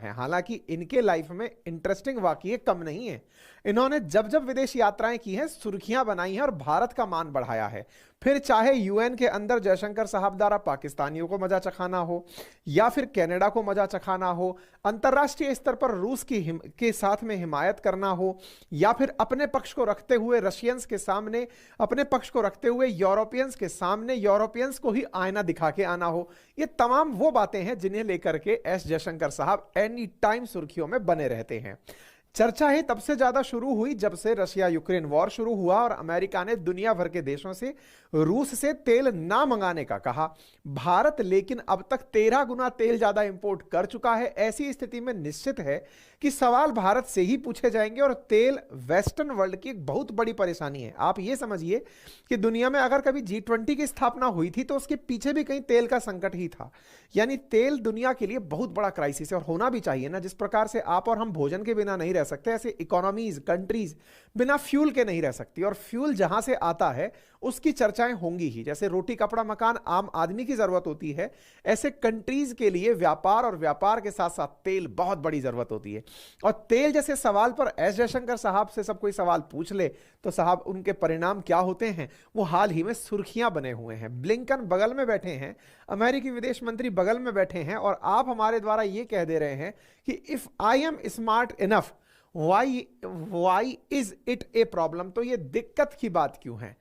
है। हालांकि इनके लाइफ में इंटरेस्टिंग वाकये कम नहीं है। इन्होंने जब जब विदेश यात्राएं की हैं, सुर्खियां बनाई हैं और भारत का मान बढ़ाया है। फिर चाहे यूएन के अंदर जयशंकर साहब द्वारा पाकिस्तानियों को मजा चखाना हो, या फिर कनाडा को मजा चखाना हो, अंतर्राष्ट्रीय स्तर पर रूस के साथ में हिमायत करना हो, या फिर अपने पक्ष को रखते हुए रशियंस के सामने, अपने पक्ष को रखते हुए यूरोपियंस के सामने यूरोपियंस को ही आईना दिखा के आना हो, ये तमाम वो बातें हैं जिन्हें लेकर के एस जयशंकर साहब एनी टाइम सुर्खियों में बने रहते हैं। चर्चा ही तब से ज्यादा शुरू हुई जब से रशिया यूक्रेन वॉर शुरू हुआ और अमेरिका ने दुनिया भर के देशों से रूस से तेल ना मंगाने का कहा। भारत लेकिन अब तक 13 गुना तेल ज्यादा इंपोर्ट कर चुका है। ऐसी स्थिति में निश्चित है कि सवाल भारत से ही पूछे जाएंगे और तेल वेस्टर्न वर्ल्ड की एक बहुत बड़ी परेशानी है। आप ये समझिए कि दुनिया में अगर कभी G20 की स्थापना हुई थी तो उसके पीछे भी कहीं तेल का संकट ही था। यानी तेल दुनिया के लिए बहुत बड़ा क्राइसिस है और होना भी चाहिए ना। जिस प्रकार से आप और हम भोजन के बिना नहीं रह सकते, ऐसे इकोनॉमीज, कंट्रीज बिना फ्यूल के नहीं रह सकती, और फ्यूल जहां से आता है उसकी चर्चाएं होंगी ही। जैसे रोटी कपड़ा मकान आम आदमी की जरूरत होती है, ऐसे कंट्रीज के लिए व्यापार और व्यापार के साथ साथ तेल बहुत बड़ी जरूरत होती है। और तेल जैसे सवाल पर एस जयशंकर साहब से सब कोई सवाल पूछ ले तो साहब उनके परिणाम क्या होते हैं वो हाल ही में सुर्खियां बने हुए हैं। ब्लिंकन बगल में बैठे हैं, अमेरिकी विदेश मंत्री बगल में बैठे हैं, और आप हमारे द्वारा यह कह दे रहे हैं कि if I am smart enough why is it a problem. तो ये दिक्कत की बात क्यों है?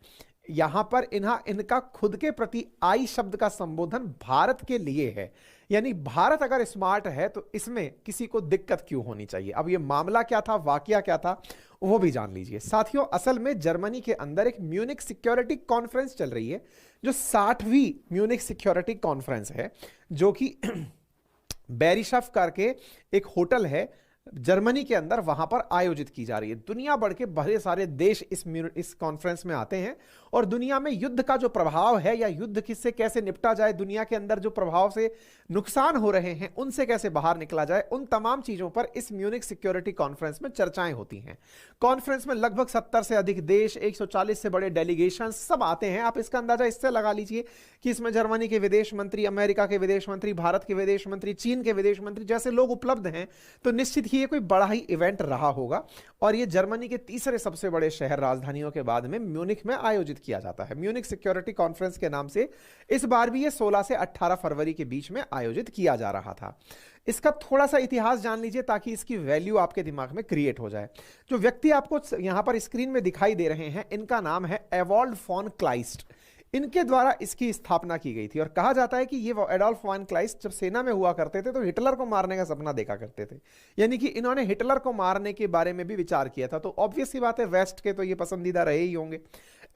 यहां पर इनका खुद के प्रति आई शब्द का संबोधन भारत के लिए है। यानी भारत अगर स्मार्ट है तो इसमें किसी को दिक्कत क्यों होनी चाहिए? अब ये मामला क्या था, वाकया क्या था, वो भी जान लीजिए। साथियों, असल में जर्मनी के अंदर एक म्यूनिक सिक्योरिटी कॉन्फ्रेंस चल रही है, जो 60वीं म्यूनिक सिक्योरिटी कॉन्फ्रेंस है, जो कि बेरिशफ करके एक होटल है जर्मनी के अंदर, वहां पर आयोजित की जा रही है। दुनिया भर के बड़े सारे देश इस कॉन्फ्रेंस में आते हैं और दुनिया में युद्ध का जो प्रभाव है या युद्ध किससे कैसे निपटा जाए, दुनिया के अंदर जो प्रभाव से नुकसान हो रहे हैं उनसे कैसे बाहर निकला जाए, उन तमाम चीजों पर इस म्यूनिक सिक्योरिटी कॉन्फ्रेंस में चर्चाएं होती हैं। कॉन्फ्रेंस में लगभग 70 से अधिक देश, 140 से बड़े डेलीगेशन सब आते हैं। आप इसका अंदाजा इससे लगा लीजिए कि इसमें जर्मनी के विदेश मंत्री, अमेरिका के विदेश मंत्री, भारत के विदेश मंत्री, चीन के विदेश मंत्री जैसे लोग उपलब्ध हैं। तो निश्चित ये कोई बड़ा ही इवेंट रहा होगा और ये जर्मनी के तीसरे सबसे बड़े शहर राजधानियों के बाद में म्यूनिख में आयोजित किया जाता है। म्यूनिक सिक्योरिटी कॉन्फ्रेंस के नाम से इस बार भी ये 16 से 18 फरवरी के बीच में आयोजित किया जा रहा था। इसका थोड़ा सा इतिहास जान लीजिए ताकि इसकी वैल्यू आपके दिमाग में क्रिएट हो जाए। जो व्यक्ति आपको यहां पर स्क्रीन में दिखाई दे रहे हैं, इनका नाम है एवॉल्ड फॉन क्लाइस्ट। इनके द्वारा इसकी स्थापना की गई थी और कहा जाता है कि ये एडोल्फ फॉन क्लाइस्ट जब सेना में हुआ करते थे तो हिटलर को मारने का सपना देखा करते थे। यानी कि इन्होंने हिटलर को मारने के बारे में भी विचार किया था। तो ऑब्वियस सी बात है, वेस्ट के तो ये पसंदीदा रहे ही होंगे।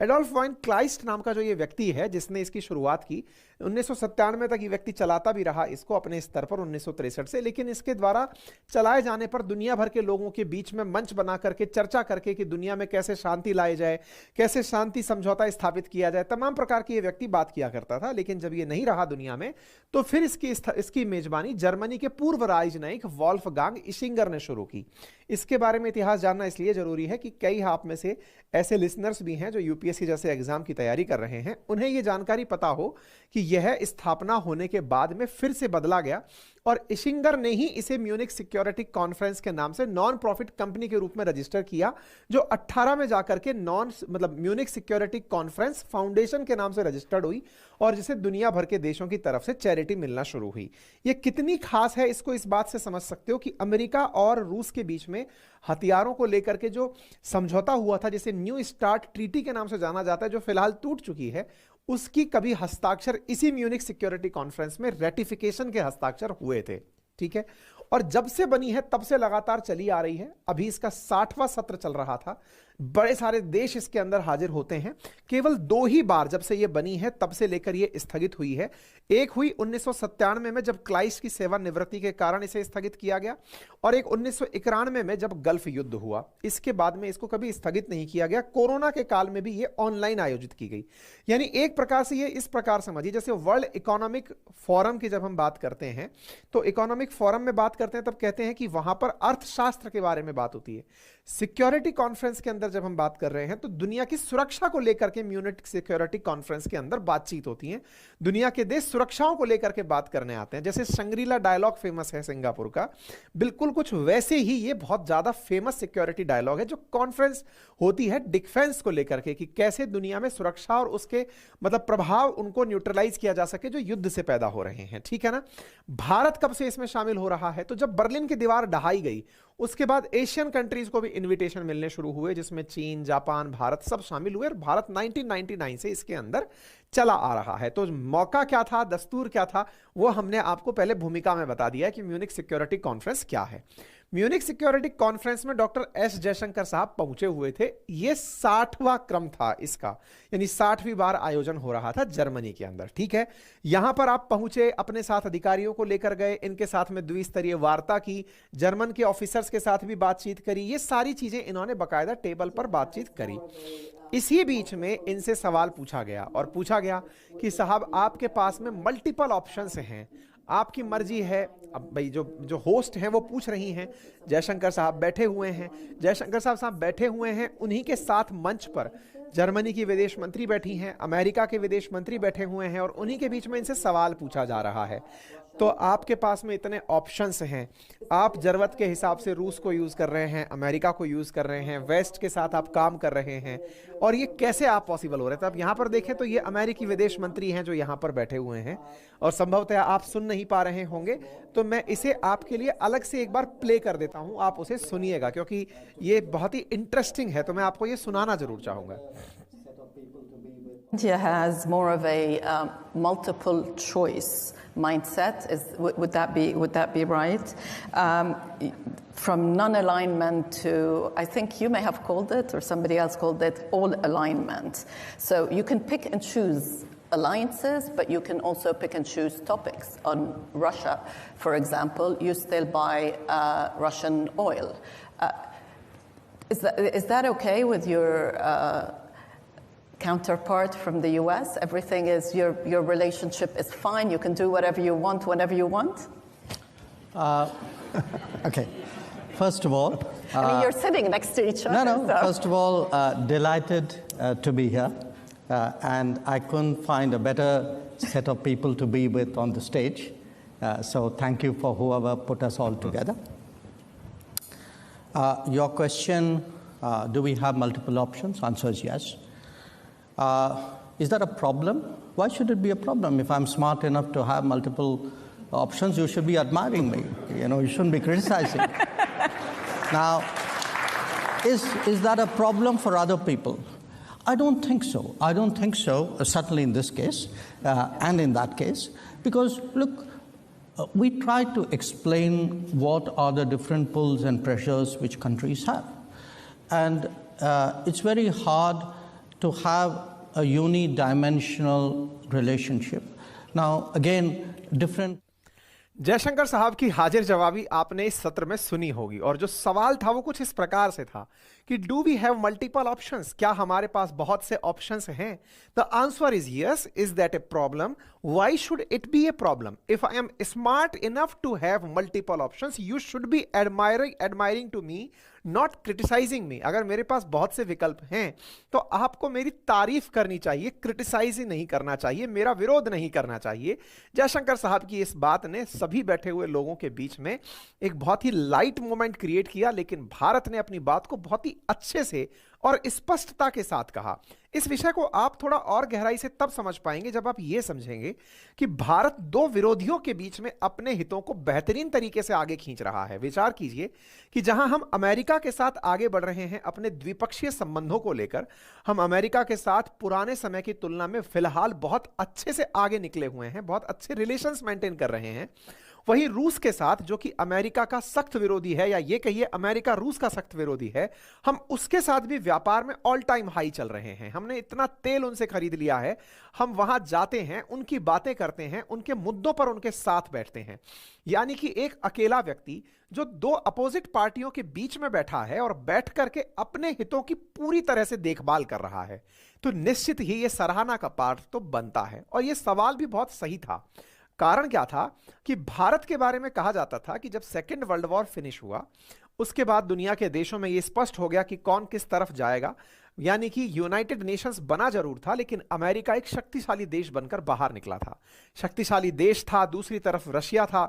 एडोल्फ फॉन क्लाइस्ट नाम का जो ये व्यक्ति है जिसने इसकी शुरुआत की, 1997 तक ये व्यक्ति चलाता भी रहा इसको अपने स्तर पर 1963 से। लेकिन इसके द्वारा चलाए जाने पर दुनिया भर के लोगों के बीच में मंच बना करके चर्चा करके कि दुनिया में कैसे शांति लाई जाए, कैसे शांति समझौता स्थापित किया जाए, तमाम प्रकार की ये व्यक्ति बात किया करता था। लेकिन जब ये नहीं रहा दुनिया में तो फिर इसकी मेजबानी जर्मनी के पूर्व राजनयिक वॉल्फगांग इशिंगर ने शुरू की। इसके बारे में इतिहास जानना इसलिए जरूरी है कि कई आप में से ऐसे लिसनर्स भी हैं जो यूपीएससी जैसे एग्जाम की तैयारी कर रहे हैं, उन्हें यह जानकारी पता हो कि यह स्थापना होने के बाद में फिर से बदला गया और इशिंगर ने ही इसे म्यूनिक सिक्योरिटी कॉन्फ्रेंस के नाम से नॉन प्रॉफिट कंपनी के रूप में रजिस्टर किया, जो 18 में जाकर के म्यूनिक सिक्योरिटी कॉन्फ्रेंस फाउंडेशन के नाम से रजिस्टर्ड हुई और जिसे दुनिया भर के देशों की तरफ से चैरिटी मिलना शुरू हुई। यह कितनी खास है इसको इस बात से समझ सकते हो कि अमेरिका और रूस के बीच में हथियारों को लेकर के जो समझौता हुआ था, जिसे न्यू स्टार्ट ट्रीटी के नाम से जाना जाता है, जो फिलहाल टूट चुकी है, उसकी कभी हस्ताक्षर इसी म्यूनिक सिक्योरिटी कॉन्फ्रेंस में रेटिफिकेशन के हस्ताक्षर हुए थे। ठीक है, और जब से बनी है तब से लगातार चली आ रही है। अभी इसका 60वां सत्र चल रहा था। बड़े सारे देश इसके अंदर हाजिर होते हैं। केवल 2 ही बार जब से ये बनी है तब से लेकर ये स्थगित हुई है। एक हुई 1997 में जब क्लाइस्ट की सेवानिवृत्ति के कारण इसे स्थगित किया गया, और एक 1991 में जब गल्फ युद्ध हुआ। इसके बाद में इसको कभी स्थगित नहीं किया गया। कोरोना के काल में भी ये ऑनलाइन आयोजित की गई। यानी एक प्रकार से ये इस प्रकार समझिए, जैसे वर्ल्ड इकोनॉमिक फोरम की जब हम बात करते हैं तो इकोनॉमिक फोरम में बात करते हैं तब कहते हैं कि वहां पर अर्थशास्त्र के बारे में बात होती है। सिक्योरिटी कॉन्फ्रेंस के अंदर जब हम बात कर रहे हैं तो दुनिया की सुरक्षा को लेकर के म्यूनिख सिक्योरिटी कॉन्फ्रेंस के अंदर बातचीत होती है। दुनिया के देश सुरक्षाओं को लेकर के बात करने आते हैं। जैसे शंग्रीला डायलॉग फेमस है सिंगापुर का, बिल्कुल कुछ वैसे ही ये बहुत ज्यादा फेमस सिक्योरिटी डायलॉग है जो कॉन्फ्रेंस होती है डिफेंस को लेकर के, कि कैसे दुनिया में सुरक्षा और उसके मतलब प्रभाव उनको न्यूट्रलाइज किया जा सके जो युद्ध से पैदा हो रहे हैं। ठीक है ना। भारत कब से इसमें शामिल हो रहा है? तो जब बर्लिन की दीवार ढहाई गई उसके बाद एशियन कंट्रीज को भी इनविटेशन मिलने शुरू हुए, जिसमें चीन, जापान, भारत सब शामिल हुए और भारत 1999 से इसके अंदर चला आ रहा है। तो मौका क्या था, दस्तूर क्या था, वो हमने आपको पहले भूमिका में बता दिया कि म्यूनिख सिक्योरिटी कॉन्फ्रेंस क्या है। म्यूनिख सिक्योरिटी कॉन्फ्रेंस में डॉक्टर एस जयशंकर साहब पहुंचे हुए थे। ये 60वां क्रम था इसका, यानी 60वीं बार आयोजन हो रहा था जर्मनी के अंदर। ठीक है। यहां पर आप पहुंचे, अपने साथ अधिकारियों को लेकर गए, इनके साथ में द्विस्तरीय वार्ता की, जर्मन के ऑफिसर्स के साथ भी बातचीत करी। ये सारी चीजें इन्होंने बकायदा टेबल पर बातचीत करी। इसी बीच में इनसे सवाल पूछा गया और पूछा गया कि साहब आपके पास में मल्टीपल ऑप्शंस हैं, आपकी मर्जी है। अब भाई जो होस्ट हैं वो पूछ रही हैं, जयशंकर साहब बैठे हुए हैं, जयशंकर साहब बैठे हुए हैं, उन्हीं के साथ मंच पर जर्मनी की विदेश मंत्री बैठी हैं, अमेरिका के विदेश मंत्री बैठे हुए हैं और उन्हीं के बीच में इनसे सवाल पूछा जा रहा है। तो आपके पास में इतने ऑप्शंस हैं, आप जरूरत के हिसाब से रूस को यूज कर रहे हैं, अमेरिका को यूज कर रहे हैं, वेस्ट के साथ आप काम कर रहे हैं, और ये कैसे आप पॉसिबल हो रहे थे? अब यहाँ पर देखें तो ये अमेरिकी विदेश मंत्री हैं जो यहाँ पर बैठे हुए हैं और संभवतः आप सुन नहीं पा रहे होंगे, तो मैं इसे आपके लिए अलग से एक बार प्ले कर देता हूँ, आप उसे सुनिएगा क्योंकि ये बहुत ही इंटरेस्टिंग है, तो मैं आपको ये सुनाना जरूर चाहूंगा। India has more of a multiple choice mindset. Would that be right? From non-alignment to, I think you may have called it, or somebody else called it, all alignment. So you can pick and choose alliances, but you can also pick and choose topics. On Russia, for example, you still buy Russian oil. Is that okay with your counterpart from the US? Everything is, your relationship is fine, you can do whatever you want whenever you want? Okay. First of all, I mean, you're sitting next to each other. No. So. First of all, delighted to be here, and I couldn't find a better set of people to be with on the stage. So thank you for whoever put us all together. Your question, do we have multiple options? Answer is yes. Is that a problem? Why should it be a problem? If I'm smart enough to have multiple options, you should be admiring me. You shouldn't be criticizing. Now, is that a problem for other people? I don't think so. I don't think so, certainly in this case and in that case, because look, we try to explain what are the different pulls and pressures which countries have. And it's very hard to have a unidimensional relationship. Now, again, different. Jaishankar साहब की हाजिर जवाबी आपने इस सत्र में सुनी होगी और जो सवाल था वो कुछ इस प्रकार से था कि do we have multiple options, क्या हमारे पास बहुत से ऑप्शंस हैं? The answer is yes. Is that a problem? Why should it be a problem? If I am smart enough to have multiple options, you should be admiring to me, not criticising me. अगर मेरे पास बहुत से विकल्प हैं तो आपको मेरी तारीफ करनी चाहिए, क्रिटिसाइज ही नहीं करना चाहिए, मेरा विरोध नहीं करना चाहिए। जयशंकर साहब की इस बात ने सभी बैठे हुए लोगों के बीच में एक बहुत ही लाइट मोमेंट क्रिएट किया, लेकिन भारत ने अपनी बात को बहुत ही अच्छे से और स्पष्टता के साथ कहा। इस विषय को आप थोड़ा और गहराई से तब समझ पाएंगे जब आप यह समझेंगे कि भारत दो विरोधियों के बीच में अपने हितों को बेहतरीन तरीके से आगे खींच रहा है। विचार कीजिए कि जहां हम अमेरिका के साथ आगे बढ़ रहे हैं अपने द्विपक्षीय संबंधों को लेकर, हम अमेरिका के साथ पुराने समय की तुलना में फिलहाल बहुत अच्छे से आगे निकले हुए हैं, बहुत अच्छे रिलेशंस मेंटेन कर रहे हैं। वहीं रूस के साथ, जो कि अमेरिका का सख्त विरोधी है, या ये कहिए अमेरिका रूस का सख्त विरोधी है, हम उसके साथ भी व्यापार में ऑल टाइम हाई चल रहे हैं। हमने इतना तेल उनसे खरीद लिया है, हम वहां जाते हैं, उनकी बातें करते हैं, उनके मुद्दों पर उनके साथ बैठते हैं। यानी कि एक अकेला व्यक्ति जो दो अपोजिट पार्टियों के बीच में बैठा है और बैठ करके अपने हितों की पूरी तरह से देखभाल कर रहा है, तो निश्चित ही यह सराहना का पात्र तो बनता है। और यह सवाल भी बहुत सही था। कारण क्या था कि भारत के बारे में कहा जाता था कि जब सेकेंड वर्ल्ड वॉर फिनिश हुआ उसके बाद दुनिया के देशों में यह स्पष्ट हो गया कि कौन किस तरफ जाएगा, यानी कि यूनाइटेड नेशंस बना जरूर था लेकिन अमेरिका एक शक्तिशाली देश बनकर बाहर निकला था। शक्तिशाली देश था, दूसरी तरफ रशिया था।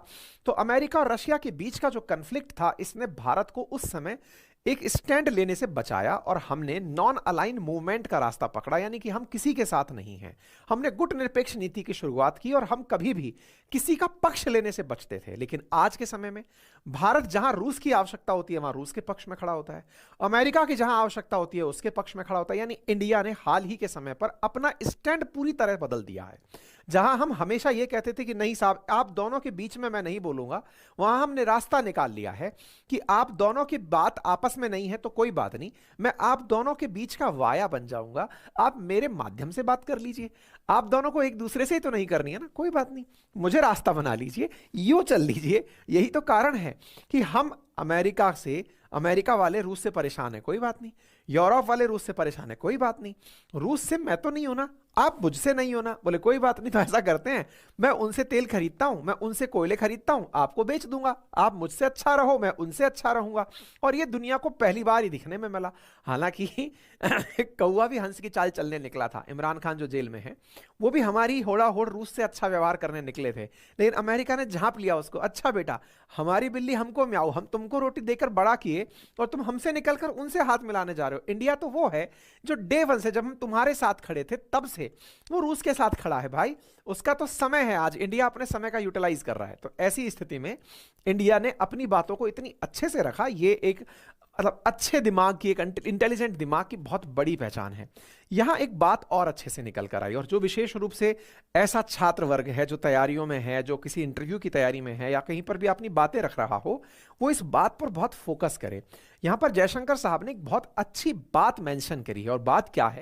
तो अमेरिका और रशिया के बीच का जो कन्फ्लिक्ट था इसने भारत को उस समय एक स्टैंड लेने से बचाया और हमने नॉन अलाइन मूवमेंट का रास्ता पकड़ा, यानी कि हम किसी के साथ नहीं हैं। हमने गुटनिरपेक्ष नीति की शुरुआत की और हम कभी भी किसी का पक्ष लेने से बचते थे। लेकिन आज के समय में भारत जहां रूस की आवश्यकता होती है वहां रूस के पक्ष में खड़ा होता है, अमेरिका की जहां आवश्यकता होती है उसके पक्ष में खड़ा होता है। यानी इंडिया ने हाल ही के समय पर अपना स्टैंड पूरी तरह बदल दिया है। जहां हम हमेशा यह कहते थे कि नहीं साहब आप दोनों के बीच में मैं नहीं बोलूंगा, वहां हमने रास्ता निकाल लिया है कि आप दोनों की बात आपस में नहीं है तो कोई बात नहीं, मैं आप दोनों के बीच का वाया बन जाऊंगा, आप मेरे माध्यम से बात कर लीजिए। आप दोनों को एक दूसरे से ही तो नहीं करनी है ना, कोई बात नहीं, मुझे रास्ता बना लीजिए, यूं चल लीजिए। यही तो कारण है कि हम अमेरिका वाले रूस से परेशान है, कोई बात नहीं, यूरोप वाले रूस से परेशान है, कोई बात नहीं, रूस से मैं तो नहीं हूं ना, आप मुझसे नहीं हो ना, बोले कोई बात नहीं। तो ऐसा करते हैं, मैं उनसे तेल खरीदता हूं, मैं उनसे कोयले खरीदता हूं, आपको बेच दूंगा, आप मुझसे अच्छा रहो, मैं उनसे अच्छा रहूंगा। और ये दुनिया को पहली बार ही दिखने में मिला। हालांकि कौवा भी हंस की चाल चलने निकला था। इमरान खान जो जेल में है वो भी हमारी होड़ा होड़ रूस से अच्छा व्यवहार करने निकले थे, लेकिन अमेरिका ने झांप लिया उसको। अच्छा बेटा, हमारी बिल्ली हमको म्याऊ, हम तुमको रोटी देकर बड़ा किए और तुम हमसे निकलकर उनसे हाथ मिलाने जा रहे हो। इंडिया तो वो है जो डे वन से, जब हम तुम्हारे साथ खड़े थे तब से वो रूस के साथ खड़ा है भाई। उसका तो समय है, आज इंडिया अपने समय का यूटिलाइज कर रहा है। तो ऐसी स्थिति में इंडिया ने अपनी बातों को इतनी अच्छे से रखा, ये एक मतलब अच्छे दिमाग की, एक इंटेलिजेंट दिमाग की बहुत बड़ी पहचान है। यहां एक बात और अच्छे से निकल कर आई, और जो विशेष रूप से ऐसा छात्र वर्ग है जो तैयारियों में है, जो किसी इंटरव्यू की तैयारी में है या कहीं पर भी अपनी बातें रख रहा हो, वो इस बात पर बहुत फोकस करे। यहां पर जयशंकर साहब ने एक बहुत अच्छी बात मेंशन करी है, और बात क्या है